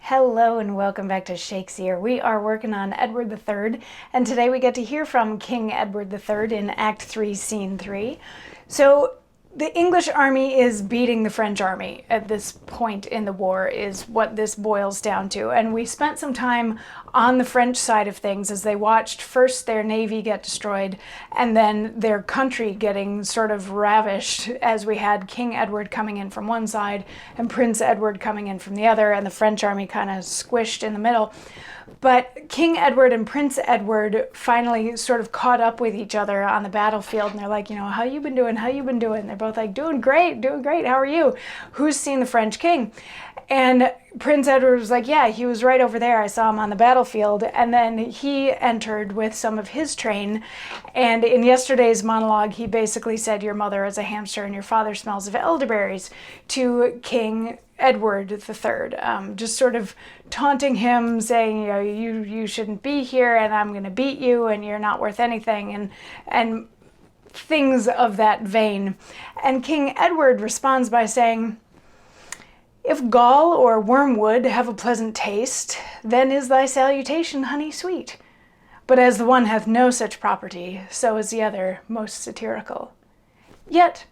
Hello and welcome back to Shakesyear. We are working on Edward III, and today we get to hear from King Edward III in Act 3, Scene 3. So the English army is beating the French army at this point in the war is what this boils down to. And we spent some time on the French side of things as they watched first their navy get destroyed and then their country getting sort of ravished as we had King Edward coming in from one side and Prince Edward coming in from the other, and the French army kind of squished in the middle. But King Edward and Prince Edward finally sort of caught up with each other on the battlefield, and they're like, how you been doing? How you been doing? They're both like, doing great. How are you? Who's seen the French king? And Prince Edward was like, yeah, he was right over there. I saw him on the battlefield. And then he entered with some of his train. And in yesterday's monologue, he basically said, your mother is a hamster and your father smells of elderberries to King Edward III, just sort of taunting him, saying, you shouldn't be here, and I'm going to beat you, and you're not worth anything, and things of that vein. And King Edward responds by saying, if gall or wormwood have a pleasant taste, then is thy salutation honey sweet. But as the one hath no such property, so is the other most satirical. Yet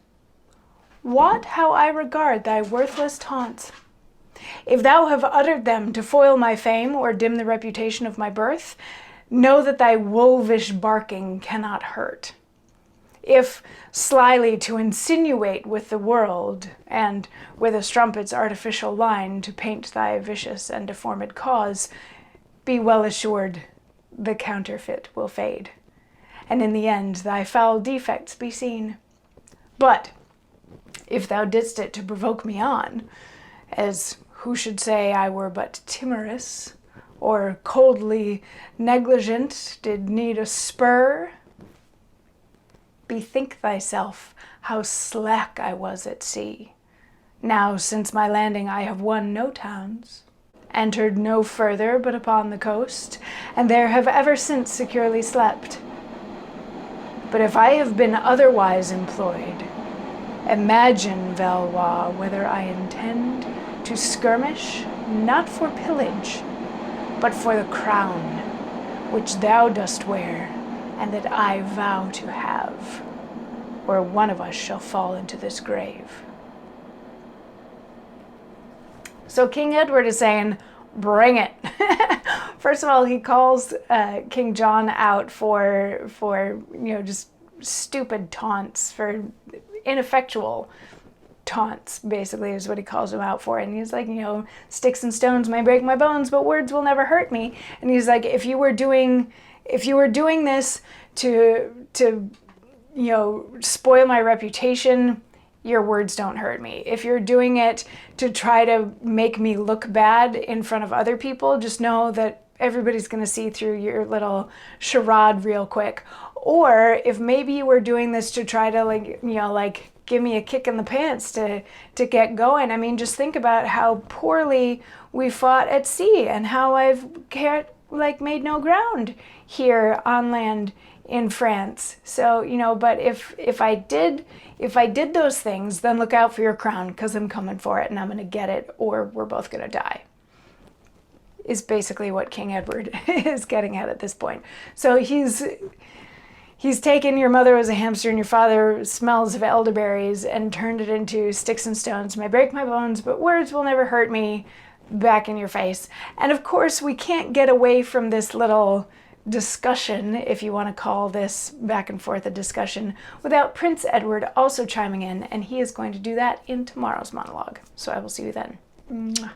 wot how I regard thy worthless taunts. If thou have uttered them to foil my fame or dim the reputation of my birth, know that thy wolvish barking cannot hurt. If slyly to insinuate with the world, and with a strumpet's artificial line to paint thy vicious and deformed cause, be well assured the counterfeit will fade, and in the end thy foul defects be seen. But if thou didst it to provoke me on, as who should say I were but timorous, or coldly negligent did need a spur, bethink thyself how slack I was at sea. Now since my landing I have won no towns, entered no further but upon the coast, and there have ever since securely slept. But if I have been otherwise employed, imagine, Valois, whether I intend to skirmish, not for pillage, but for the crown which thou dost wear, and that I vow to have, or one of us shall fall into this grave. So King Edward is saying, bring it. First of all, he calls King John out for just stupid taunts, for ineffectual taunts, basically, is what he calls him out for. And he's like, sticks and stones may break my bones, but words will never hurt me. And he's like, if you were doing this to spoil my reputation, your words don't hurt me. If you're doing it to try to make me look bad in front of other people, just know that everybody's going to see through your little charade real quick. Or if maybe you were doing this to try to give me a kick in the pants to get going. I mean, just think about how poorly we fought at sea and how I've made no ground here on land in France. So, but if I did those things, then look out for your crown, because I'm coming for it and I'm going to get it, or we're both going to die, is basically what King Edward is getting at this point. So he's taken your mother as a hamster and your father smells of elderberries and turned it into sticks and stones may break my bones, but words will never hurt me, back in your face. And of course, we can't get away from this little discussion, if you want to call this back and forth a discussion, without Prince Edward also chiming in, and he is going to do that in tomorrow's monologue. So I will see you then. Mwah.